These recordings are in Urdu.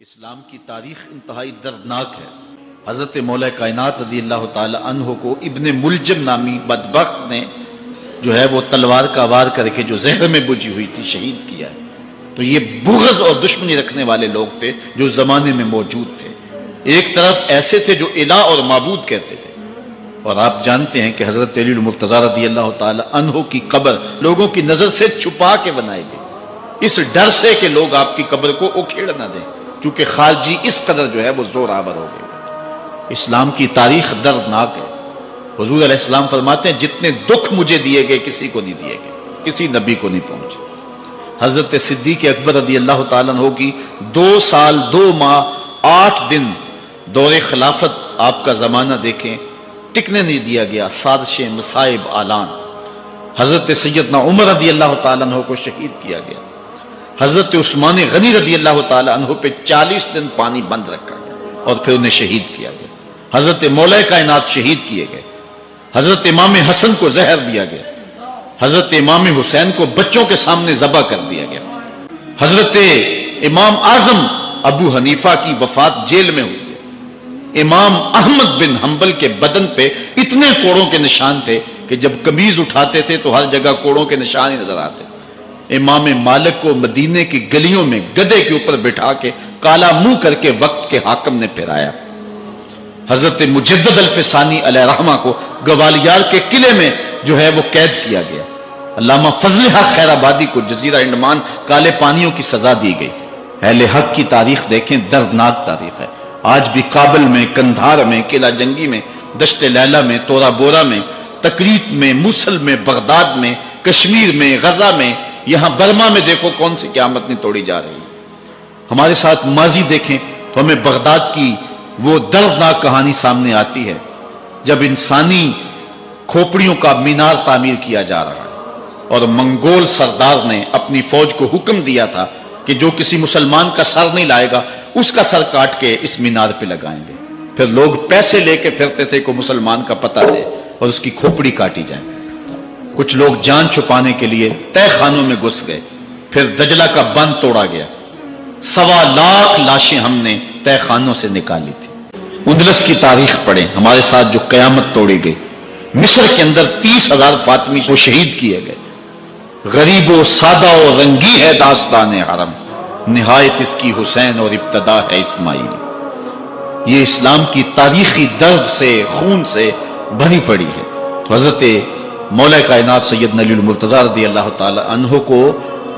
اسلام کی تاریخ انتہائی دردناک ہے۔ حضرت مولا کائنات رضی اللہ تعالی عنہ کو ابن ملجم نامی بدبخت نے جو ہے وہ تلوار کا وار کر کے جو زہر میں بجھی ہوئی تھی شہید کیا ہے۔ تو یہ بغض اور دشمنی رکھنے والے لوگ تھے جو زمانے میں موجود تھے۔ ایک طرف ایسے تھے جو الہ اور معبود کہتے تھے، اور آپ جانتے ہیں کہ حضرت علی المرتضیٰ رضی اللہ تعالی عنہ کی قبر لوگوں کی نظر سے چھپا کے بنائی گئی، اس ڈر سے کہ لوگ آپ کی قبر کو اکھیڑ نہ دیں، کیونکہ خارجی اس قدر جو ہے وہ زور آور ہو گئے۔ اسلام کی تاریخ دردناک ہے۔ حضور علیہ السلام فرماتے ہیں جتنے دکھ مجھے دیے گئے کسی کو نہیں دیے گئے، کسی نبی کو نہیں پہنچے۔ حضرت صدیق اکبر رضی اللہ تعالیٰ عنہ کی 2 سال 2 ماہ 8 دن دور خلافت، آپ کا زمانہ دیکھیں، ٹکنے نہیں دیا گیا، سازشیں، مصائب، اعلان۔ حضرت سیدنا عمر رضی اللہ تعالیٰ عنہ کو شہید کیا گیا۔ حضرت عثمان غنی رضی اللہ تعالیٰ عنہ پہ 40 دن پانی بند رکھا گیا اور پھر انہیں شہید کیا گیا۔ حضرت مولا کائنات شہید کیے گئے۔ حضرت امام حسن کو زہر دیا گیا۔ حضرت امام حسین کو بچوں کے سامنے ذبح کر دیا گیا۔ حضرت امام اعظم ابو حنیفہ کی وفات جیل میں ہوئی ہے۔ امام احمد بن حنبل کے بدن پہ اتنے کوڑوں کے نشان تھے کہ جب قمیض اٹھاتے تھے تو ہر جگہ کوڑوں کے نشان ہی نظر آتے۔ امام مالک کو مدینے کی گلیوں میں گدھے کے اوپر بٹھا کے کالا منہ کر کے وقت کے حاکم نے پھرایا۔ حضرت مجدد الفسانی علیہ رحمہ کو گوالیار کے قلعے میں جو ہے وہ قید کیا گیا۔ علامہ فضل حق خیر آبادی کو جزیرہ انڈمان کالے پانیوں کی سزا دی گئی۔ اہل حق کی تاریخ دیکھیں، دردناک تاریخ ہے۔ آج بھی کابل میں، کندھار میں، قلعہ جنگی میں، دشت لیلہ میں، تورا بورا میں، تکریت میں، موصل میں، بغداد میں، کشمیر میں، غزہ میں، یہاں برما میں دیکھو کون سی قیامت نہیں توڑی جا رہی۔ ہمارے ساتھ ماضی دیکھیں تو ہمیں بغداد کی وہ دردناک کہانی سامنے آتی ہے جب انسانی کھوپڑیوں کا مینار تعمیر کیا جا رہا ہے اور منگول سردار نے اپنی فوج کو حکم دیا تھا کہ جو کسی مسلمان کا سر نہیں لائے گا اس کا سر کاٹ کے اس مینار پہ لگائیں گے۔ پھر لوگ پیسے لے کے پھرتے تھے کہ مسلمان کا پتہ دے اور اس کی کھوپڑی کاٹی جائے۔ کچھ لوگ جان چھپانے کے لیے تہ خانوں میں گھس گئے، پھر دجلہ کا بند توڑا گیا۔ 1.25 لاکھ لاشیں ہم نے تہ خانوں سے نکالی تھی۔ اندلس کی تاریخ پڑھیں، ہمارے ساتھ جو قیامت توڑی گئی۔ مصر کے اندر 30,000 فاطمی کو شہید کیے گئے۔ غریب و سادہ و رنگی ہے داستان حرم، نہایت اس کی حسین اور ابتدا ہے اسماعیل۔ یہ اسلام کی تاریخی درد سے، خون سے بھری پڑی ہے۔ تو حضرت مولا کائنات سیدنا علی المرتضیٰ رضی اللہ تعالی عنہ کو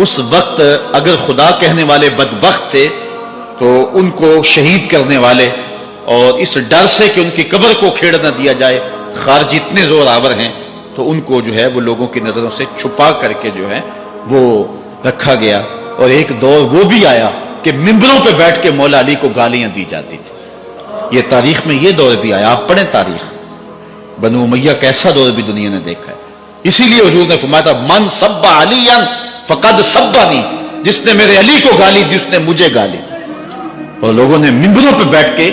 اس وقت اگر خدا کہنے والے بدبخت تھے تو ان کو شہید کرنے والے اور اس ڈر سے کہ ان کی قبر کو کھیڑ نہ دیا جائے خارجی اتنے زور آور ہیں تو ان کو جو ہے وہ لوگوں کی نظروں سے چھپا کر کے جو ہے وہ رکھا گیا۔ اور ایک دور وہ بھی آیا کہ ممبروں پہ بیٹھ کے مولا علی کو گالیاں دی جاتی تھی۔ یہ تاریخ میں یہ دور بھی آیا۔ آپ پڑھیں تاریخ، بنو امیہ کا ایسا دور بھی دنیا نے دیکھا ہے۔ اسی لیے حضور نے فرمایا تھا من سب علی فقد سبنی، جس نے میرے علی کو گالی دی اس نے مجھے گالی دی۔ اور لوگوں نے ممبروں پہ بیٹھ کے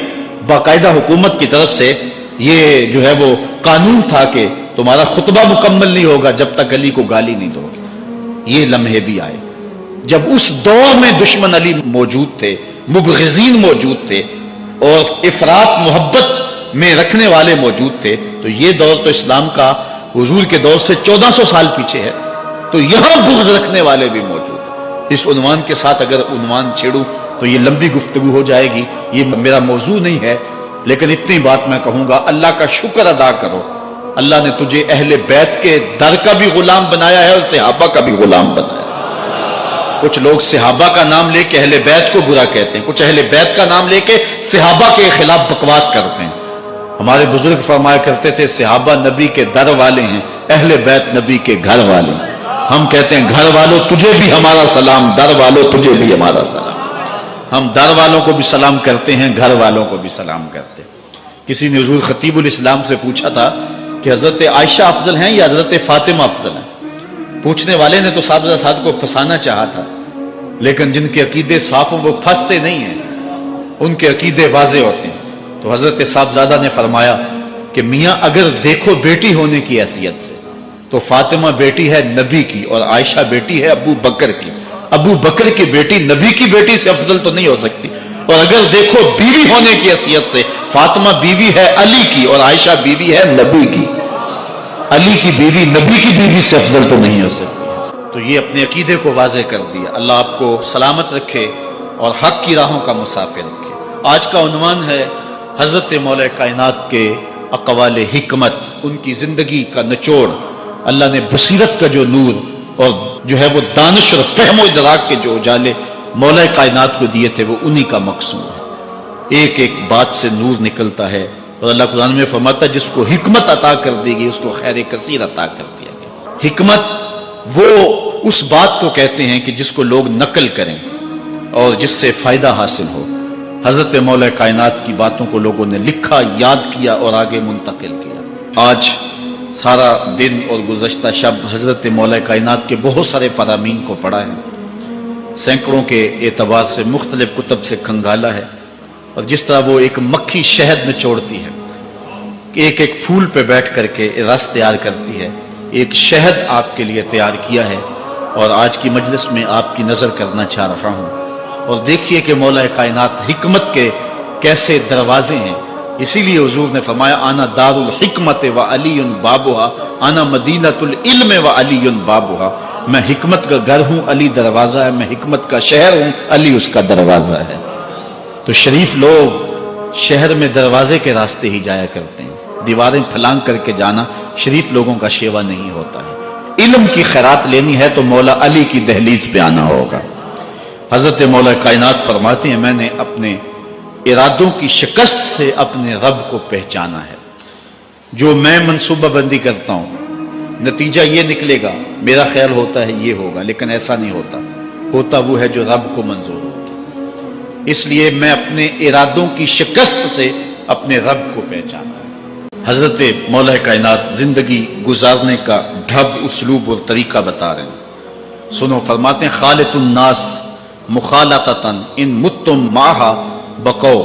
باقاعدہ حکومت کی طرف سے یہ جو ہے وہ قانون تھا کہ تمہارا خطبہ مکمل نہیں ہوگا جب تک علی کو گالی نہیں دو گے۔ یہ لمحے بھی آئے جب اس دور میں دشمن علی موجود تھے، مبغضین موجود تھے اور افراط محبت میں رکھنے والے موجود تھے۔ تو یہ دور تو اسلام کا حضور کے دور سے 1400 سال پیچھے ہے، تو یہاں بغض رکھنے والے بھی موجود ہیں۔ اس عنوان کے ساتھ اگر عنوان چھیڑوں تو یہ لمبی گفتگو ہو جائے گی، یہ میرا موضوع نہیں ہے، لیکن اتنی بات میں کہوں گا، اللہ کا شکر ادا کرو، اللہ نے تجھے اہل بیت کے در کا بھی غلام بنایا ہے اور صحابہ کا بھی غلام بنایا ہے۔ کچھ لوگ صحابہ کا نام لے کے اہل بیت کو برا کہتے ہیں، کچھ اہل بیت کا نام لے کے صحابہ کے خلاف بکواس کرتے ہیں۔ ہمارے بزرگ فرمایا کرتے تھے صحابہ نبی کے در والے ہیں، اہل بیت نبی کے گھر والے ہیں۔ ہم کہتے ہیں گھر والوں تجھے بھی ہمارا سلام، در والوں تجھے بھی ہمارا سلام۔ ہم در والوں کو بھی سلام کرتے ہیں، گھر والوں کو بھی سلام کرتے ہیں۔ کسی نے حضور خطیب الاسلام سے پوچھا تھا کہ حضرت عائشہ افضل ہیں یا حضرت فاطمہ افضل ہیں؟ پوچھنے والے نے تو صاحب کو پھنسانا چاہا تھا، لیکن جن کے عقیدے صاف ہوں وہ پھنستے نہیں ہیں، ان کے عقیدے واضح ہوتے ہیں۔ تو حضرت صاحبزادہ نے فرمایا کہ میاں اگر دیکھو بیٹی ہونے کی حیثیت سے تو فاطمہ بیٹی ہے نبی کی اور عائشہ بیٹی ہے ابو بکر کی۔ ابو بکر کی بیٹی نبی کی بیٹی سے افضل تو نہیں ہو سکتی، اور اگر دیکھو بیوی ہونے کی حیثیت سے، فاطمہ بیوی ہے علی کی اور عائشہ بیوی ہے نبی کی، علی کی بیوی نبی کی بیوی سے افضل تو نہیں ہو سکتی۔ تو یہ اپنے عقیدے کو واضح کر دیا۔ اللہ آپ کو سلامت رکھے اور حق کی راہوں کا مسافر رکھے۔ آج کا عنوان ہے حضرت مولا کائنات کے اقوال حکمت، ان کی زندگی کا نچوڑ۔ اللہ نے بصیرت کا جو نور اور جو ہے وہ دانش اور فہم و ادراک کے جو اجالے مولا کائنات کو دیے تھے، وہ انہی کا مقصود ہے۔ ایک ایک بات سے نور نکلتا ہے، اور اللہ قرآن میں فرماتا ہے جس کو حکمت عطا کر دی گئی اس کو خیر کثیر عطا کر دیا گیا۔ حکمت وہ اس بات کو کہتے ہیں کہ جس کو لوگ نقل کریں اور جس سے فائدہ حاصل ہو۔ حضرت مولا کائنات کی باتوں کو لوگوں نے لکھا، یاد کیا اور آگے منتقل کیا۔ آج سارا دن اور گزشتہ شب حضرت مولا کائنات کے بہت سارے فرامین کو پڑھا ہے، سینکڑوں کے اعتبار سے مختلف کتب سے کھنگالا ہے، اور جس طرح وہ ایک مکھی شہد نچوڑتی ہے، ایک ایک پھول پہ بیٹھ کر کے رس تیار کرتی ہے، ایک شہد آپ کے لیے تیار کیا ہے، اور آج کی مجلس میں آپ کی نظر کرنا چاہ رہا ہوں۔ اور دیکھیے کہ مولا کائنات حکمت کے کیسے دروازے ہیں۔ اسی لیے حضور نے فرمایا انا دار الحکمت و علی بابها، انا مدینۃ العلم و علی بابها، میں حکمت کا گھر ہوں، علی دروازہ ہے، میں حکمت کا شہر ہوں، علی اس کا دروازہ ہے۔ تو شریف لوگ شہر میں دروازے کے راستے ہی جایا کرتے ہیں، دیواریں پھلانگ کر کے جانا شریف لوگوں کا شیوا نہیں ہوتا ہے۔ علم کی خیرات لینی ہے تو مولا علی کی دہلیز پہ آنا ہوگا۔ حضرت مولا کائنات فرماتے ہیں میں نے اپنے ارادوں کی شکست سے اپنے رب کو پہچانا ہے۔ جو میں منصوبہ بندی کرتا ہوں نتیجہ یہ نکلے گا، میرا خیال ہوتا ہے یہ ہوگا، لیکن ایسا نہیں ہوتا، ہوتا وہ ہے جو رب کو منظور ہوتا۔ اس لیے میں اپنے ارادوں کی شکست سے اپنے رب کو پہچانا ہے۔ حضرت مولا کائنات زندگی گزارنے کا ڈھب، اسلوب اور طریقہ بتا رہے ہیں۔ سنو، فرماتے ہیں خالط الناس مخالطتاً ان متتم معہا بقو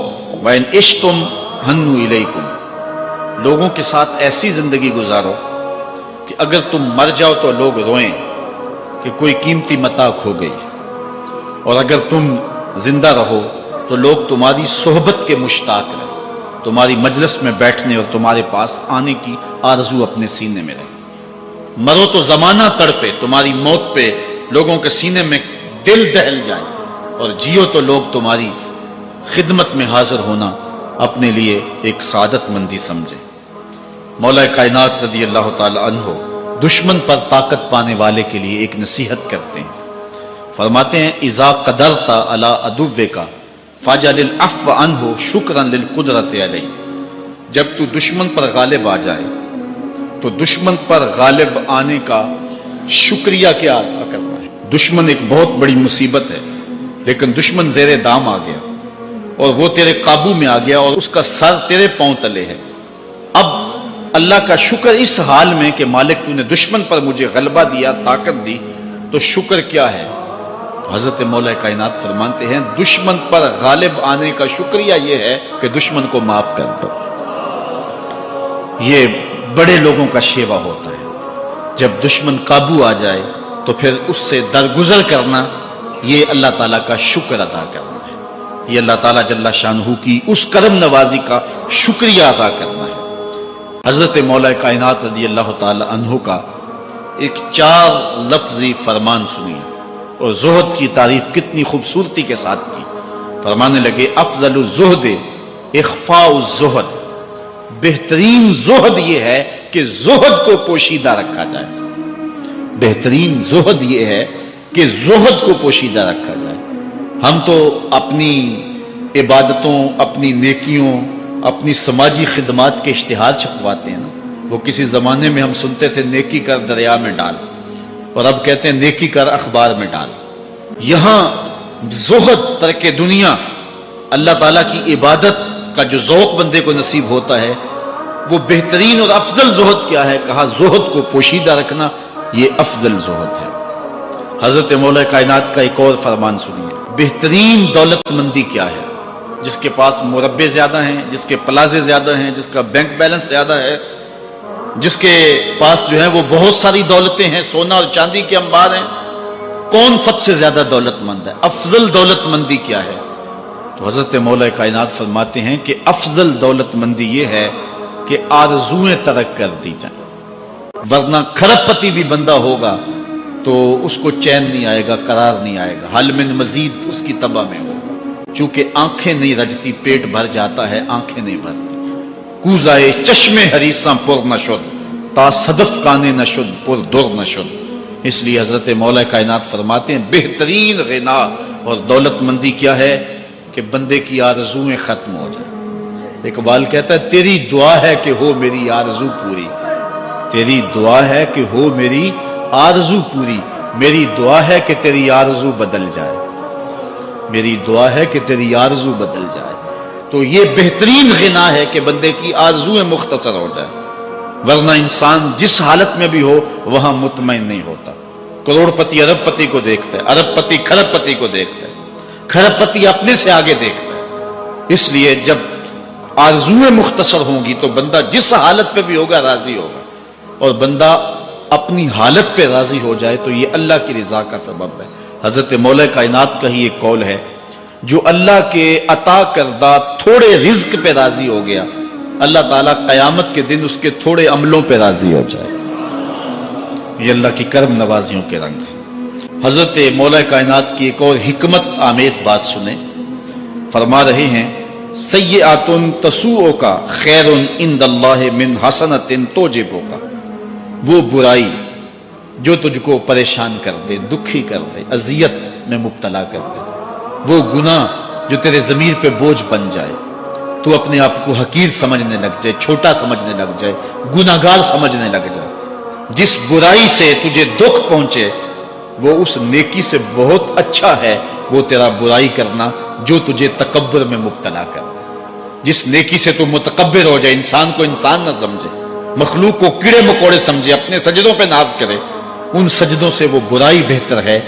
وان عشتم ہنو الیکم، لوگوں کے ساتھ ایسی زندگی گزارو کہ اگر تم مر جاؤ تو لوگ روئیں کہ کوئی قیمتی متاع کھو گئی، اور اگر تم زندہ رہو تو لوگ تمہاری صحبت کے مشتاق رہیں، تمہاری مجلس میں بیٹھنے اور تمہارے پاس آنے کی آرزو اپنے سینے میں رہے۔ مرو تو زمانہ تڑپے، تمہاری موت پہ لوگوں کے سینے میں دل دہل جائے، اور جیو تو لوگ تمہاری خدمت میں حاضر ہونا اپنے لیے ایک سعادت مندی سمجھے۔ مولا کائنات رضی اللہ تعالی عنہ دشمن پر طاقت پانے والے کے لیے ایک نصیحت کرتے ہیں، فرماتے ہیں اذا قدرت علی عدوک فاجعل العفو عنہ شکرا للقدرت علیہ، جب تو دشمن پر غالب آ جائے تو دشمن پر غالب آنے کا شکریہ کیا ادا کرنا ہے۔ دشمن ایک بہت بڑی مصیبت ہے، لیکن دشمن زیر دام آ گیا اور وہ تیرے قابو میں آ گیا اور اس کا سر تیرے پاؤں تلے ہے۔ اب اللہ کا شکر اس حال میں کہ مالک تو نے دشمن پر مجھے غلبہ دیا، طاقت دی، تو شکر کیا ہے؟ حضرت مولا کائنات فرماتے ہیں دشمن پر غالب آنے کا شکریہ یہ ہے کہ دشمن کو معاف کر دو۔ یہ بڑے لوگوں کا شیوا ہوتا ہے، جب دشمن قابو آ جائے تو پھر اس سے درگزر کرنا، یہ اللہ تعالیٰ کا شکر ادا کرنا ہے، یہ اللہ تعالیٰ جل شانہ کی اس کرم نوازی کا شکریہ ادا کرنا ہے۔ حضرت مولا کائنات رضی اللہ تعالی عنہ کا ایک 4 لفظی فرمان سنیے، اور زہد کی تعریف کتنی خوبصورتی کے ساتھ کی۔ فرمانے لگے افضل الزہد اخفاء الزہد، بہترین زہد یہ ہے کہ زہد کو پوشیدہ رکھا جائے، بہترین زہد یہ ہے کہ زہد کو پوشیدہ رکھا جائے۔ ہم تو اپنی عبادتوں، اپنی نیکیوں، اپنی سماجی خدمات کے اشتہار چھپواتے ہیں نا۔ وہ کسی زمانے میں ہم سنتے تھے نیکی کر دریا میں ڈال، اور اب کہتے ہیں نیکی کر اخبار میں ڈال۔ یہاں زہد، ترک دنیا، اللہ تعالیٰ کی عبادت کا جو ذوق بندے کو نصیب ہوتا ہے، وہ بہترین اور افضل زہد کیا ہے؟ کہا زہد کو پوشیدہ رکھنا، یہ افضل زہد ہے۔ حضرت مولا کائنات کا ایک اور فرمان سنیے، بہترین دولت مندی کیا ہے؟ جس کے پاس مربے زیادہ ہیں، جس کے پلازے زیادہ ہیں، جس کا بینک بیلنس زیادہ ہے، جس کے پاس جو ہے وہ بہت ساری دولتیں ہیں، سونا اور چاندی کے انبار ہیں، کون سب سے زیادہ دولت مند ہے؟ افضل دولت مندی کیا ہے؟ تو حضرت مولا کائنات فرماتے ہیں کہ افضل دولت مندی یہ ہے کہ آرزویں ترک کر دی جائیں، ورنہ کھرب پتی بھی بندہ ہوگا تو اس کو چین نہیں آئے گا، قرار نہیں آئے گا، حل من مزید اس کی تباہ میں ہوگا۔ چونکہ آنکھیں نہیں رجتی، پیٹ بھر جاتا ہے، آنکھیں نہیں بھرتی۔ کوزائے چشمے حریصاں پر نشد، تا صدف کانے نشد پر در نشد۔ اس لیے حضرت مولا کائنات فرماتے ہیں بہترین غنا اور دولت مندی کیا ہے کہ بندے کی آرزویں ختم ہو جائیں۔ اقبال کہتا ہے تیری دعا ہے کہ ہو میری آرزو پوری، تیری دعا ہے کہ ہو میری آرزو پوری، میری دعا ہے کہ تیری آرزو بدل جائے، میری دعا ہے کہ تیری آرزو بدل جائے۔ تو یہ بہترین غنا ہے کہ بندے کی آرزویں مختصر ہو جائے، ورنہ انسان جس حالت میں بھی ہو وہاں مطمئن نہیں ہوتا۔ کروڑ پتی ارب پتی کو دیکھتا ہے، ارب پتی کھرب پتی کو دیکھتا ہے، کھرب پتی اپنے سے آگے دیکھتا ہے۔ اس لیے جب آرزویں مختصر ہوں گی تو بندہ جس حالت پہ بھی ہوگا راضی ہوگا، اور بندہ اپنی حالت پہ راضی ہو جائے تو یہ اللہ کی رضا کا سبب ہے۔ حضرت مولا کائنات کا ہی ایک قول ہے جو اللہ کے عطا کردہ تھوڑے رزق پہ راضی ہو گیا، اللہ تعالیٰ قیامت کے دن اس کے تھوڑے عملوں پہ راضی ہو جائے۔ یہ اللہ کی کرم نوازیوں کے رنگ ہے۔ حضرت مولا کائنات کی ایک اور حکمت آمیز بات سنیں، فرما رہے ہیں سیئات تسوءک خیر عند اللہ من حسنۃ توجبک، وہ برائی جو تجھ کو پریشان کر دے، دکھی کر دے، اذیت میں مبتلا کر دے، وہ گناہ جو تیرے ضمیر پہ بوجھ بن جائے، تو اپنے آپ کو حقیر سمجھنے لگ جائے، چھوٹا سمجھنے لگ جائے، گناہگار سمجھنے لگ جائے، جس برائی سے تجھے دکھ پہنچے وہ اس نیکی سے بہت اچھا ہے وہ تیرا برائی کرنا جو تجھے تکبر میں مبتلا کر دے۔ جس نیکی سے تو متکبر ہو جائے، انسان کو انسان نہ سمجھے، مخلوق کو کیڑے مکوڑے سمجھے، اپنے سجدوں پہ ناز کرے، ان سجدوں سے وہ برائی بہتر ہے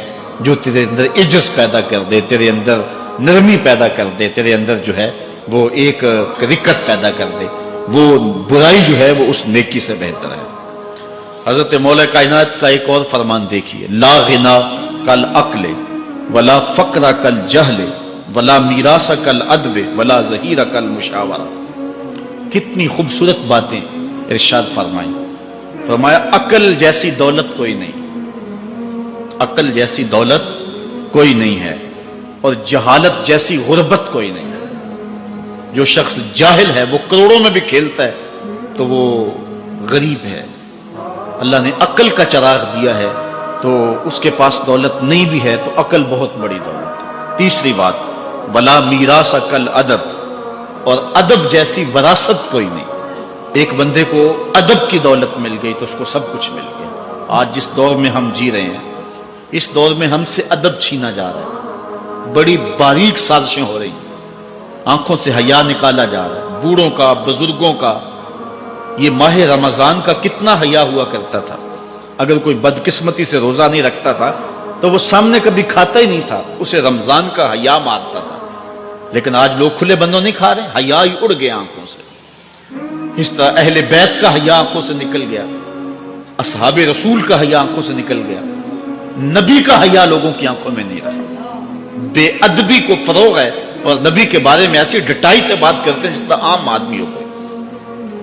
جو تیرے اندر عجز پیدا کر دے، تیرے اندر نرمی پیدا کر دے، تیرے اندر جو ہے وہ ایک رکت پیدا کر دے۔ وہ برائی جو ہے وہ اس نیکی سے بہتر ہے۔ حضرت مولا کائنات کا ایک اور فرمان دیکھیے، لا غنا کل عقل ولا فقر کل جہل ولا میراث کل ادب ولا ظہیر کل مشاورہ۔ کتنی خوبصورت باتیں ارشاد فرمائیں۔ فرمایا عقل جیسی دولت کوئی نہیں، عقل جیسی دولت کوئی نہیں ہے، اور جہالت جیسی غربت کوئی نہیں ہے۔ جو شخص جاہل ہے وہ کروڑوں میں بھی کھیلتا ہے تو وہ غریب ہے۔ اللہ نے عقل کا چراغ دیا ہے تو اس کے پاس دولت نہیں بھی ہے تو عقل بہت بڑی دولت ہے۔ تیسری بات، ولا میراث کل ادب، اور ادب جیسی وراثت کوئی نہیں۔ ایک بندے کو ادب کی دولت مل گئی تو اس کو سب کچھ مل گیا۔ آج جس دور میں ہم جی رہے ہیں اس دور میں ہم سے ادب چھینا جا رہا ہے، بڑی باریک سازشیں ہو رہی ہیں، آنکھوں سے حیا نکالا جا رہا ہے، بوڑھوں کا، بزرگوں کا۔ یہ ماہ رمضان کا کتنا حیا ہوا کرتا تھا، اگر کوئی بدقسمتی سے روزہ نہیں رکھتا تھا تو وہ سامنے کبھی کھاتا ہی نہیں تھا، اسے رمضان کا حیا مارتا تھا۔ لیکن آج لوگ کھلے بندوں نہیں کھا رہے، حیا ہی اڑ گیا آنکھوں سے۔ اس طرح اہل بیت کا حیا آنکھوں سے نکل گیا، اصحاب رسول کا حیا آنکھوں سے نکل گیا، نبی کا حیا لوگوں کی آنکھوں میں نہیں رہا۔ بے ادبی کو فروغ ہے، اور نبی کے بارے میں ایسی ڈٹائی سے بات کرتے ہیں جس طرح عام آدمی ہو گئے۔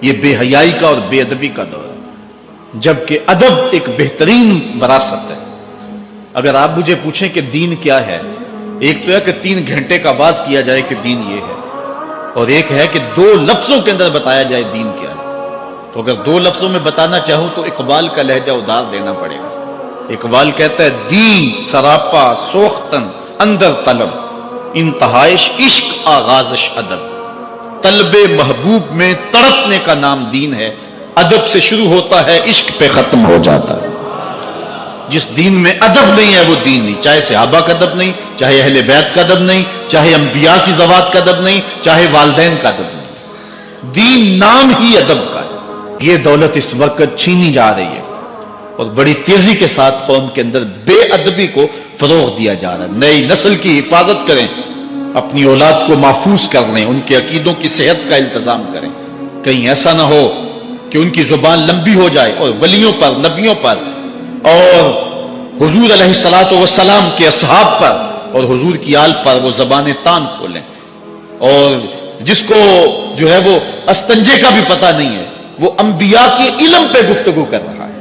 یہ بے حیائی کا اور بے ادبی کا دور ہے، جبکہ ادب ایک بہترین وراثت ہے۔ اگر آپ مجھے پوچھیں کہ دین کیا ہے، ایک تو ہے کہ 3 گھنٹے کا باز کیا جائے کہ دین یہ ہے، اور ایک ہے کہ 2 لفظوں کے اندر بتایا جائے دین کیا ہے۔ تو اگر 2 لفظوں میں بتانا چاہوں تو اقبال کا لہجہ ادار لینا پڑے گا۔ اقبال کہتا ہے دین سراپا سوختن اندر طلب، انتہائش عشق آغازش ادب۔ طلب محبوب میں تڑپنے کا نام دین ہے، ادب سے شروع ہوتا ہے عشق پہ ختم ہو جاتا ہے۔ جس دین میں ادب نہیں ہے وہ دین نہیں، چاہے صحابہ کا ادب نہیں، چاہے اہل بیت کا ادب نہیں، چاہے انبیاء کی ذوات کا ادب نہیں، چاہے والدین کا ادب نہیں، دین نام ہی ادب کا ہے۔ یہ دولت اس وقت چھینی جا رہی ہے اور بڑی تیزی کے ساتھ قوم کے اندر بے ادبی کو فروغ دیا جا رہا ہے۔ نئی نسل کی حفاظت کریں، اپنی اولاد کو محفوظ کر لیں، ان کے عقیدوں کی صحت کا التزام کریں، کہیں ایسا نہ ہو کہ ان کی زبان لمبی ہو جائے اور ولیوں پر، نبیوں پر اور حضور علیہ الصلوۃ والسلام کے اصحاب پر اور حضور کی آل پر وہ زبانیں تان کھولیں۔ اور جس کو جو ہے وہ استنجے کا بھی پتہ نہیں ہے، وہ انبیاء کے علم پہ گفتگو کر رہا ہے۔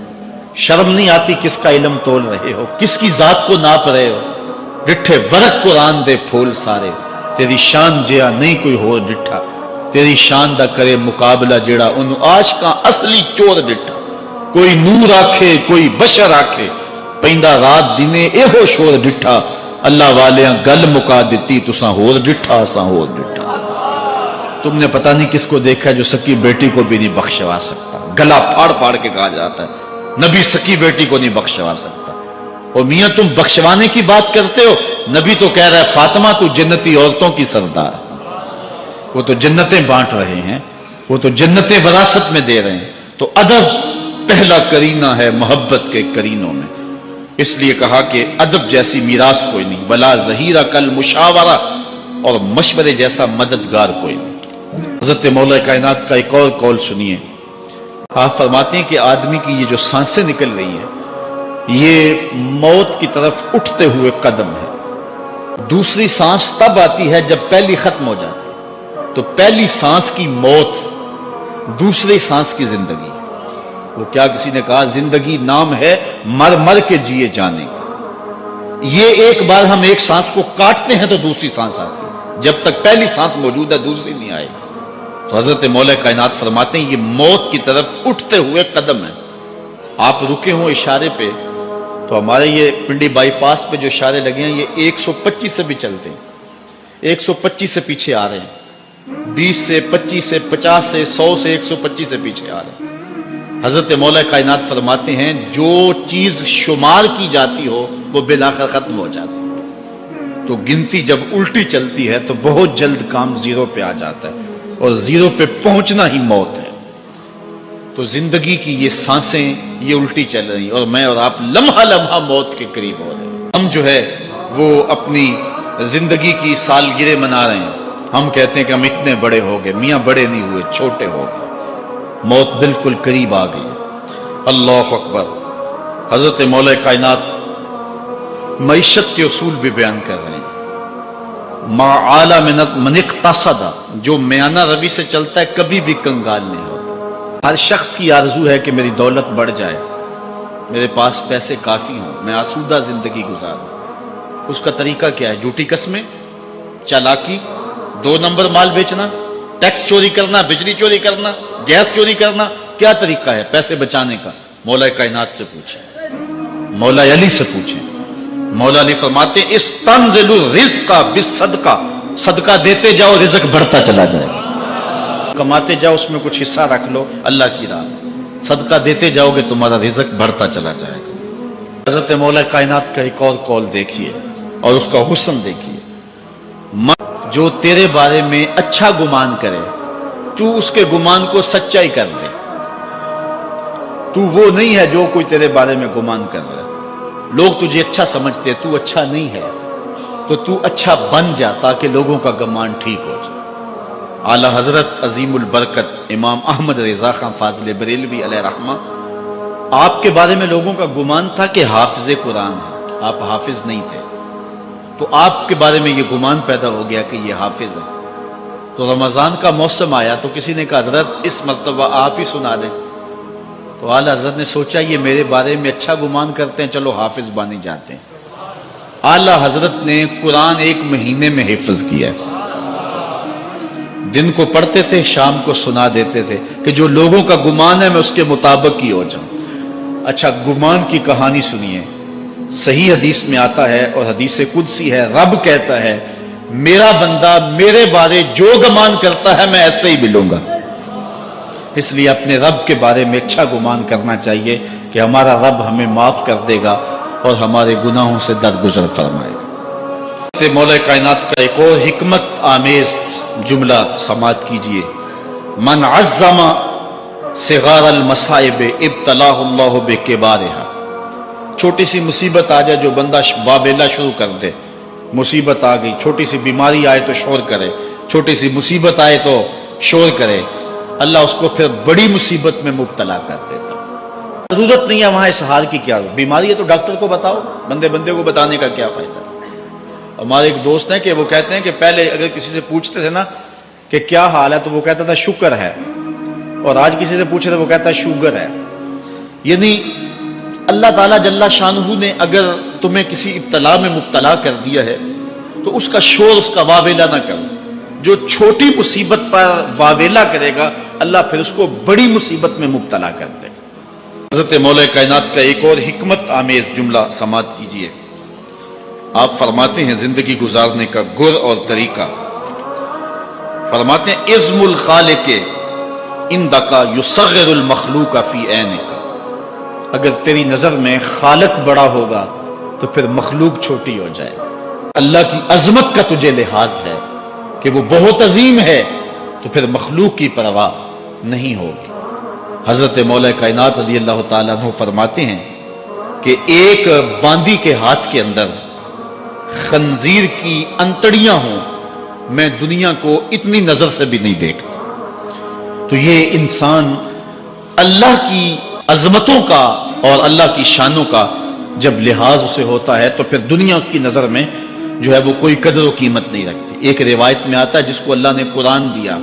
شرم نہیں آتی کس کا علم تول رہے ہو، کس کی ذات کو ناپ رہے ہو؟ ڈٹھے ورق قرآن دے پھول سارے، تیری شان جیا نہیں کوئی ہو ڈٹھا، تیری شان دا کرے مقابلہ جیڑا ان عاشقاں اصلی چور ڈٹھا۔ کوئی نور آکھے کوئی بشر آکھے، پیندا رات دینے اے ہو شور ڈٹھا، اللہ والیاں گل مکا دیتی تساں ہور ڈٹھا اساں ہور ڈٹھا۔ تم نے پتہ نہیں کس کو دیکھا جو سکی بیٹی کو بھی نہیں بخشوا سکتا، گلا پھاڑ پھاڑ کے کہا جاتا ہے نبی سکی بیٹی کو نہیں بخشوا سکتا۔ اور میاں تم بخشوانے کی بات کرتے ہو، نبی تو کہہ رہا ہے فاطمہ تو جنتی عورتوں کی سردار، وہ تو جنتیں بانٹ رہے ہیں، وہ تو جنتیں وراثت میں دے رہے ہیں۔ تو ادب پہلا کرینہ ہے محبت کے کرینوں میں، اس لیے کہا کہ ادب جیسی میراث کوئی نہیں، ولا ظہیرہ کل مشاورہ، اور مشورے جیسا مددگار کوئی نہیں۔ حضرت مولا کائنات کا ایک اور قول سنیے، آپ فرماتے ہیں کہ آدمی کی یہ جو سانسیں نکل رہی ہیں یہ موت کی طرف اٹھتے ہوئے قدم ہے۔ دوسری سانس تب آتی ہے جب پہلی ختم ہو جاتی ہے، تو پہلی سانس کی موت، دوسری سانس کی زندگی۔ وہ کیا کسی نے کہا زندگی نام ہے مر مر کے جیے جانے کا، یہ ایک بار ہم ایک سانس کو کاٹتے ہیں تو دوسری سانس آتی ہے، جب تک پہلی سانس موجود ہے دوسری نہیں آئے گی۔ تو حضرت مولا کائنات فرماتے ہیں یہ موت کی طرف اٹھتے ہوئے قدم ہے۔ آپ رکے ہوں اشارے پہ تو ہمارے یہ پنڈی بائی پاس پہ جو اشارے لگے ہیں یہ 125 سے بھی چلتے ہیں، 125 سے پیچھے آ رہے ہیں، 20 سے 25 سے 50 سے 100 سے 125 سے پیچھے آ رہے ہیں۔ حضرت مولا کائنات فرماتے ہیں جو چیز شمار کی جاتی ہو وہ بالآخر ختم ہو جاتی ہے، تو گنتی جب الٹی چلتی ہے تو بہت جلد کام زیرو پہ آ جاتا ہے، اور زیرو پہ پہنچنا ہی موت ہے۔ تو زندگی کی یہ سانسیں یہ الٹی چل رہی، اور میں اور آپ لمحہ لمحہ موت کے قریب ہو رہے ہیں۔ ہم جو ہے وہ اپنی زندگی کی سالگرہ منا رہے ہیں، ہم کہتے ہیں کہ ہم اتنے بڑے ہو گئے، میاں بڑے نہیں ہوئے، چھوٹے ہو گئے، موت بالکل قریب آ گئی۔ اللہ اکبر۔ حضرت مولا کائنات معیشت کے اصول بھی بیان کر رہے ہیں۔ ما اعلی من اقتصد، جو میانہ روی سے چلتا ہے کبھی بھی کنگال نہیں ہوتا۔ ہر شخص کی آرزو ہے کہ میری دولت بڑھ جائے، میرے پاس پیسے کافی ہوں، میں آسودہ زندگی گزاروں۔ اس کا طریقہ کیا ہے؟ جھوٹی قسمیں، چالاکی، 2 نمبر مال بیچنا، ٹیکس چوری کرنا، بجلی چوری کرنا، گیس چوری کرنا، کیا طریقہ ہے پیسے بچانے کا؟ مولا کائنات سے پوچھیں، مولا علی سے پوچھیں۔ مولا علی فرماتے ہیں استنزل الرزق بالصدقہ، صدقہ دیتے جاؤ رزق بڑھتا چلا جائے گا، کماتے جاؤ اس میں کچھ حصہ رکھ لو اللہ کی راہ، صدقہ دیتے جاؤ گے تمہارا رزق بڑھتا چلا جائے گا۔ حضرت مولا کائنات کا ایک اور قول دیکھیے اور اس کا حسن دیکھیے، جو تیرے بارے میں اچھا گمان کرے تو اس کے گمان کو سچائی کر دے۔ تو وہ نہیں ہے جو کوئی تیرے بارے میں گمان کر رہا ہے، لوگ تجھے اچھا سمجھتے، تو اچھا نہیں ہے، تو اچھا بن جا تاکہ لوگوں کا گمان ٹھیک ہو جائے۔ اعلیٰ حضرت عظیم البرکت امام احمد رضا خان فاضل بریلوی علیہ رحمہ، آپ کے بارے میں لوگوں کا گمان تھا کہ حافظ قرآن ہے، آپ حافظ نہیں تھے، تو آپ کے بارے میں یہ گمان پیدا ہو گیا کہ یہ حافظ ہے۔ تو رمضان کا موسم آیا تو کسی نے کہا حضرت اس مرتبہ آپ ہی سنا دیں، تو اعلیٰ حضرت نے سوچا یہ میرے بارے میں اچھا گمان کرتے ہیں، چلو حافظ بانی جاتے ہیں۔ اعلیٰ حضرت نے قرآن 1 مہینے میں حفظ کیا ہے، دن کو پڑھتے تھے شام کو سنا دیتے تھے کہ جو لوگوں کا گمان ہے میں اس کے مطابق ہی ہو جاؤں۔ اچھا گمان کی کہانی سنیے، صحیح حدیث میں آتا ہے اور حدیث قدسی ہے، رب کہتا ہے میرا بندہ میرے بارے جو گمان کرتا ہے میں ایسے ہی ملوں گا۔ اس لیے اپنے رب کے بارے میں اچھا گمان کرنا چاہیے کہ ہمارا رب ہمیں معاف کر دے گا اور ہمارے گناہوں سے درگزر فرمائے گا۔ مولا کائنات کا ایک اور حکمت آمیز جملہ سماعت کیجئے، من عظم صغار المصائب ابتلاہ اللہ بکبارہا۔ چھوٹی سی مصیبت آ جائے جو بندہ بابیلا شروع کر دے، مصیبت آ گئی، چھوٹی سی بیماری آئے تو شور کرے، چھوٹی سی مصیبت آئے تو شور کرے، اللہ اس کو پھر بڑی مصیبت میں مبتلا کر دیتا۔ ضرورت نہیں ہے وہاں اظہار کی، کیا بیماری ہے تو ڈاکٹر کو بتاؤ، بندے کو بتانے کا کیا فائدہ؟ ہمارے ایک دوست ہیں کہ وہ کہتے ہیں کہ پہلے اگر کسی سے پوچھتے تھے نا کہ کیا حال ہے تو وہ کہتا تھا شکر ہے، اور آج کسی سے پوچھے تو وہ کہتا ہے شوگر ہے. یعنی اللہ تعالیٰ جل شانہ نے اگر تمہیں کسی ابتلا میں مبتلا کر دیا ہے تو اس کا شور، اس کا واویلا نہ کرو. جو چھوٹی مصیبت پر واویلا کرے گا اللہ پھر اس کو بڑی مصیبت میں مبتلا کر دے گا. حضرت مولا کائنات کا ایک اور حکمت آمیز جملہ سماعت کیجیے. آپ فرماتے ہیں زندگی گزارنے کا گر اور طریقہ، فرماتے ہیں عزم الخالق اندکا یصغر المخلوق فی عینک. اگر تیری نظر میں خالق بڑا ہوگا تو پھر مخلوق چھوٹی ہو جائے. اللہ کی عظمت کا تجھے لحاظ ہے کہ وہ بہت عظیم ہے تو پھر مخلوق کی پرواہ نہیں ہوگی. حضرت مولا کائنات رضی اللہ تعالیٰ عنہ فرماتے ہیں کہ ایک باندی کے ہاتھ کے اندر خنزیر کی انتڑیاں ہوں، میں دنیا کو اتنی نظر سے بھی نہیں دیکھتا. تو یہ انسان اللہ کی عظمتوں کا اور اللہ کی شانوں کا جب لحاظ اسے ہوتا ہے تو پھر دنیا اس کی نظر میں جو ہے وہ کوئی قدر و قیمت نہیں رکھتی. ایک روایت میں آتا ہے جس کو اللہ نے قرآن دیا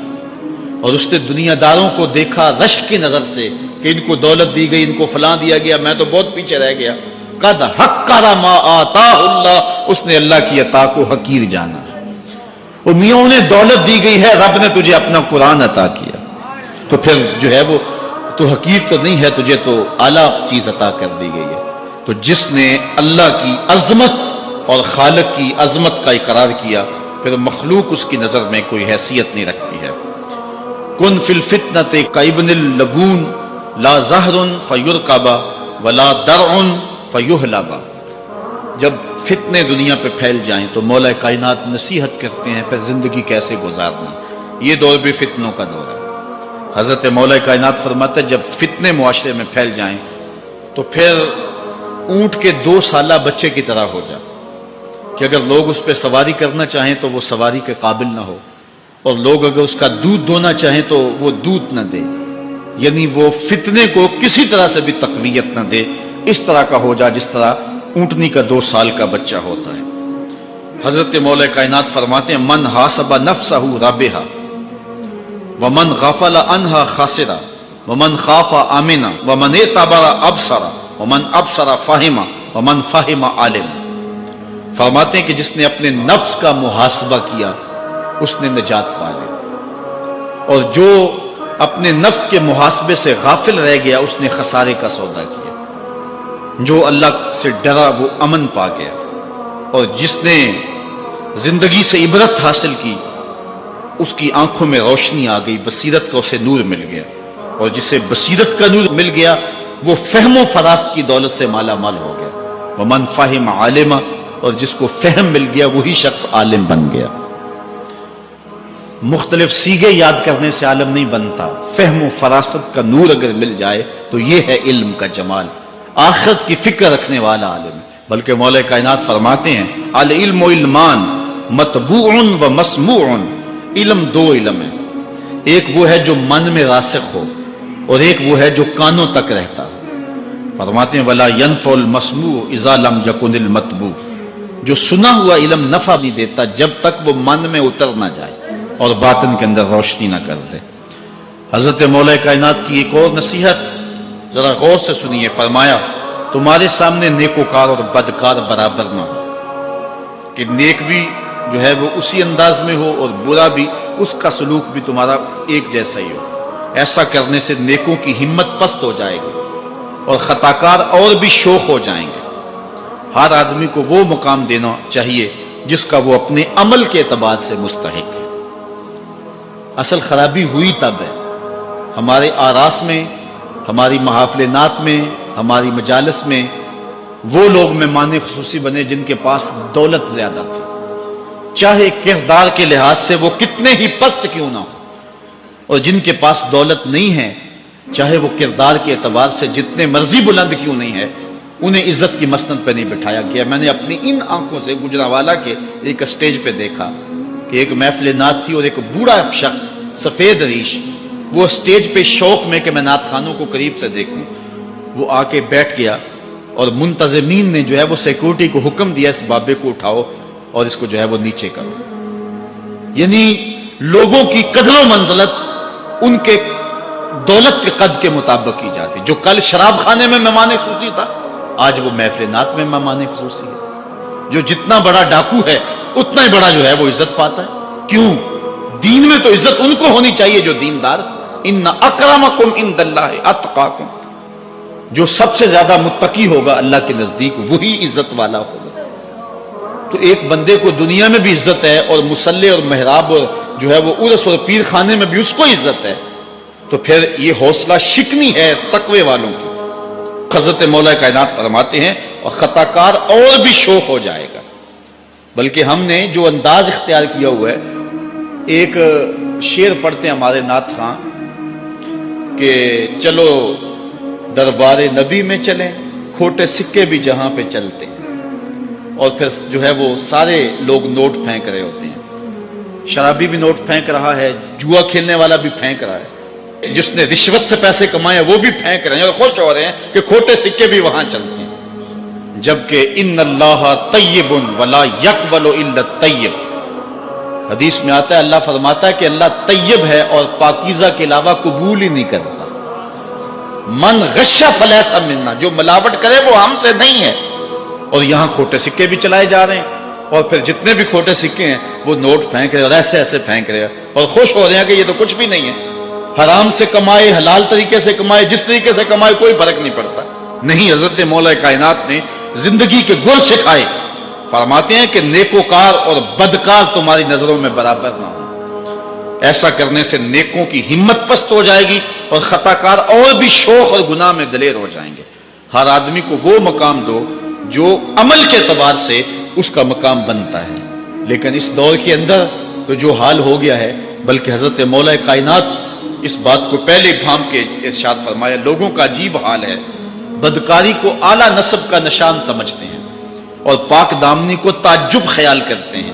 اور اس نے دنیا داروں کو دیکھا رشک کی نظر سے کہ ان کو دولت دی گئی، ان کو فلاں دیا گیا، میں تو بہت پیچھے رہ گیا. قد حقر ما آتاہ اللہ، اس نے اللہ کی عطا کو حقیر جانا. اور میاں انہیں دولت دی گئی ہے، رب نے تجھے اپنا قرآن عطا کیا تو پھر جو ہے وہ تو حقیر تو نہیں ہے، تجھے تو اعلیٰ چیز عطا کر دی گئی ہے. تو جس نے اللہ کی عظمت اور خالق کی عظمت کا اقرار کیا پھر مخلوق اس کی نظر میں کوئی حیثیت نہیں رکھتی ہے. کن فی الفتنۃ کابن اللبون لا زہر فیرکب ولا درع فیحلب. جب فتنے دنیا پہ پھیل جائیں تو مولا کائنات نصیحت کرتے ہیں پھر زندگی کیسے گزارنا. یہ دور بھی فتنوں کا دور ہے. حضرت مولا کائنات فرماتے ہیں جب فتنے معاشرے میں پھیل جائیں تو پھر اونٹ کے 2 سالہ بچے کی طرح ہو جائے کہ اگر لوگ اس پہ سواری کرنا چاہیں تو وہ سواری کے قابل نہ ہو، اور لوگ اگر اس کا دودھ دھونا چاہیں تو وہ دودھ نہ دے. یعنی وہ فتنے کو کسی طرح سے بھی تقویت نہ دے، اس طرح کا ہو جا جس طرح اونٹنی کا 2 سال کا بچہ ہوتا ہے. حضرت مولا کائنات فرماتے ہیں من حاسب نفسہ رابحا ومن غفل عنہا خاسرا ومن خاف آمنا ومن اعتبر ابصر ومن ابصر فہم ومن فہم عالم. فرماتے ہیں کہ جس نے اپنے نفس کا محاسبہ کیا اس نے نجات پا لی، اور جو اپنے نفس کے محاسبے سے غافل رہ گیا اس نے خسارے کا سودا کیا. جو اللہ سے ڈرا وہ امن پا گیا، اور جس نے زندگی سے عبرت حاصل کی اس کی آنکھوں میں روشنی آ گئی، بصیرت کا اسے نور مل گیا، اور جسے بصیرت کا نور مل گیا وہ فہم و فراست کی دولت سے مالا مال ہو گیا. ومن فہم عالم، اور جس کو فہم مل گیا وہی شخص عالم بن گیا. مختلف سیغے یاد کرنے سے عالم نہیں بنتا، فہم و فراست کا نور اگر مل جائے تو یہ ہے علم کا جمال. آخرت کی فکر رکھنے والا عالم ہے. بلکہ مولا کائنات فرماتے ہیں العلم علمان مطبوع و مسموع. علم 2 علم ہے، ایک وہ ہے جو من میں راسخ ہو اور ایک وہ ہے جو کانوں تک رہتا. فرماتے ہیں ولا ينفع المسموع اذا لم يكن المتبوع. جو سنا ہوا علم نفع نہیں دیتا جب تک وہ من میں اتر نہ جائے اور باطن کے اندر روشنی نہ کر دے. حضرت مولا کائنات کی ایک اور نصیحت ذرا غور سے سنیے. فرمایا تمہارے سامنے نیکوکار اور بدکار برابر نہ ہو، کہ نیک بھی جو ہے وہ اسی انداز میں ہو اور برا بھی، اس کا سلوک بھی تمہارا ایک جیسا ہی ہو. ایسا کرنے سے نیکوں کی ہمت پست ہو جائے گی اور خطاکار اور بھی شوخ ہو جائیں گے. ہر آدمی کو وہ مقام دینا چاہیے جس کا وہ اپنے عمل کے اعتبار سے مستحق ہے. اصل خرابی ہوئی تب ہے ہمارے آراس میں، ہماری محافل نعت میں، ہماری مجالس میں وہ لوگ مہمان خصوصی بنے جن کے پاس دولت زیادہ تھی، چاہے کردار کے لحاظ سے وہ کتنے ہی پست کیوں نہ ہو، اور جن کے پاس دولت نہیں ہے چاہے وہ کردار کے اعتبار سے جتنے مرضی بلند کیوں نہیں ہے انہیں عزت کی مسند پہ نہیں بٹھایا گیا. میں نے اپنی ان آنکھوں سے گجرانوالہ کے ایک اسٹیج پہ دیکھا کہ ایک محفل نعت تھی اور ایک بوڑھا شخص سفید ریش، وہ اسٹیج پہ شوق میں کہ میں نعت خانوں کو قریب سے دیکھوں، وہ آ کے بیٹھ گیا اور منتظمین نے جو ہے وہ سیکورٹی کو حکم دیا اس بابے کو اٹھاؤ اور اس کو جو ہے وہ نیچے کرو. یعنی لوگوں کی قدر و منزلت ان کے دولت کے قد کے مطابق کی جاتی. جو کل شراب خانے میں مہمان خصوصی تھا آج وہ محفل نعت میں مہمان خصوصی ہے. جو جتنا بڑا ڈاکو ہے اتنا ہی بڑا جو ہے وہ عزت پاتا ہے. کیوں؟ دین میں تو عزت ان کو ہونی چاہیے جو دیندار. ان اکرمکم عند اللہ اتقاکم. جو سب سے زیادہ متقی ہوگا اللہ کے نزدیک وہی عزت والا ہوگا. تو ایک بندے کو دنیا میں بھی عزت ہے اور مصلی اور محراب اور جو ہے وہ عرس اور پیر خانے میں بھی اس کو عزت ہے. تو پھر یہ حوصلہ شکنی ہے تقوی والوں کی. حضرت مولا کائنات فرماتے ہیں اور خطا کار اور بھی شوق ہو جائے گا. بلکہ ہم نے جو انداز اختیار کیا ہوا ہے, ایک شعر پڑھتے ہیں ہمارے نعت خاں کہ چلو دربار نبی میں چلیں کھوٹے سکے بھی جہاں پہ چلتے ہیں. اور پھر جو ہے وہ سارے لوگ نوٹ پھینک رہے ہوتے ہیں. شرابی بھی نوٹ پھینک رہا ہے, جوا کھیلنے والا بھی پھینک رہا ہے, جس نے رشوت سے پیسے کمائے وہ بھی پھینک رہے ہیں اور خوش ہو رہے ہیں کہ کھوٹے سکے بھی وہاں چلتے ہیں. جبکہ ان اللہ طیب ولا یقبل الا الطیب. حدیث میں آتا ہے اللہ فرماتا ہے کہ اللہ طیب ہے اور پاکیزہ کے علاوہ قبول ہی نہیں کرتا. من غش فلیس منا. جو ملاوٹ کرے وہ ہم سے نہیں ہے. اور یہاں کھوٹے سکے بھی چلائے جا رہے ہیں اور پھر جتنے بھی کھوٹے سکے ہیں وہ نوٹ پھینک رہے اور ایسے ایسے پھینک رہے اور خوش ہو رہے ہیں کہ یہ تو کچھ بھی نہیں ہے. حرام سے کمائے حلال طریقے سے کمائے جس طریقے سے کمائے کوئی فرق نہیں پڑتا. نہیں, حضرت مولا کائنات نے زندگی کے گر سکھائے. فرماتے ہیں کہ نیکوکار اور بدکار تمہاری نظروں میں برابر نہ ہو. ایسا کرنے سے نیکوں کی ہمت پست ہو جائے گی اور خطا کار اور بھی شوق اور گناہ میں دلیر ہو جائیں گے. ہر آدمی کو وہ مقام دو جو عمل کے اعتبار سے اس کا مقام بنتا ہے. لیکن اس دور کے اندر تو جو حال ہو گیا ہے, بلکہ حضرت مولا کائنات اس بات کو پہلے بھام کے ارشاد فرمایا, لوگوں کا عجیب حال ہے. بدکاری کو اعلیٰ نسب کا نشان سمجھتے ہیں اور پاک دامنی کو تعجب خیال کرتے ہیں.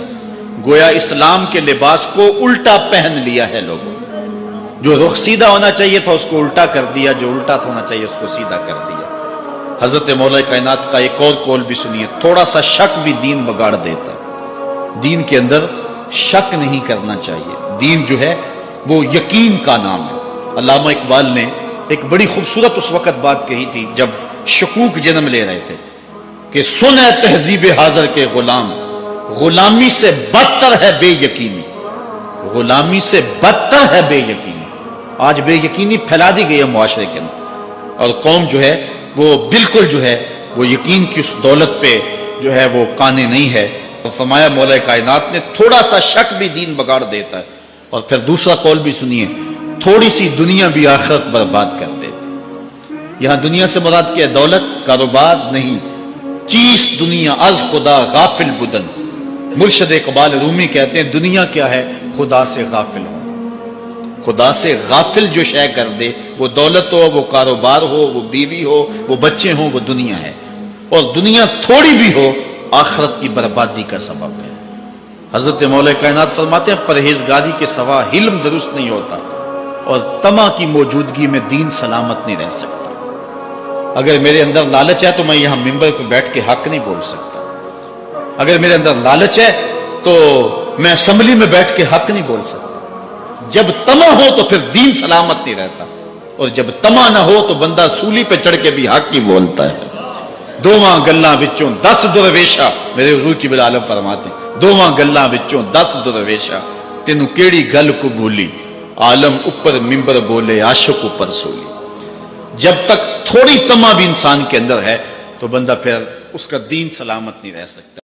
گویا اسلام کے لباس کو الٹا پہن لیا ہے لوگوں. جو رخ سیدھا ہونا چاہیے تھا اس کو الٹا کر دیا, جو الٹا ہونا چاہیے اس کو سیدھا کر دیا. حضرت مولا کائنات کا ایک اور قول بھی سنیے. تھوڑا سا شک بھی دین بگاڑ دیتا ہے. دین کے اندر شک نہیں کرنا چاہیے. دین جو ہے وہ یقین کا نام ہے. علامہ اقبال نے ایک بڑی خوبصورت اس وقت بات کہی تھی جب شکوک جنم لے رہے تھے کہ سن ہے تہذیب حاضر کے غلام, غلامی سے بدتر ہے بے یقینی. غلامی سے بدتر ہے بے یقینی. آج بے یقینی پھیلا دی گئی ہے معاشرے کے اندر اور قوم جو ہے وہ بالکل جو ہے وہ یقین کی اس دولت پہ جو ہے وہ قانے نہیں ہے. اور فرمایا مولا کائنات نے تھوڑا سا شک بھی دین بگاڑ دیتا ہے. اور پھر دوسرا قول بھی سنیے, تھوڑی سی دنیا بھی آخرت برباد کر دیتی. یہاں دنیا سے مراد کیا ہے؟ دولت, کاروبار نہیں. چیز دنیا از خدا غافل بدن. مرشد اقبال رومی کہتے ہیں دنیا کیا ہے؟ خدا سے غافل ہو. خدا سے غافل جو شے کر دے, وہ دولت ہو, وہ کاروبار ہو, وہ بیوی ہو, وہ بچے ہوں, وہ دنیا ہے. اور دنیا تھوڑی بھی ہو آخرت کی بربادی کا سبب ہے. حضرت مولا کائنات فرماتے ہیں پرہیزگاری کے سوا علم درست نہیں ہوتا اور طمع کی موجودگی میں دین سلامت نہیں رہ سکتا. اگر میرے اندر لالچ ہے تو میں یہاں ممبر پہ بیٹھ کے حق نہیں بول سکتا. اگر میرے اندر لالچ ہے تو میں اسمبلی میں بیٹھ کے حق نہیں بول سکتا. جب طمع ہو تو پھر دین سلامت نہیں رہتا, اور جب طمع نہ ہو تو بندہ سولی پہ چڑھ کے بھی حق ہی بولتا ہے. دوواں گلاں وچوں 10 درویشا, میرے حضور کی بالعالم فرماتے ہیں دوواں گلاں وچوں 10 درویشا, تینوں کیڑی گل کو بھولی, عالم اوپر ممبر بولے عاشق اوپر سولی. جب تک تھوڑی طمع بھی انسان کے اندر ہے تو بندہ پھر اس کا دین سلامت نہیں رہ سکتا.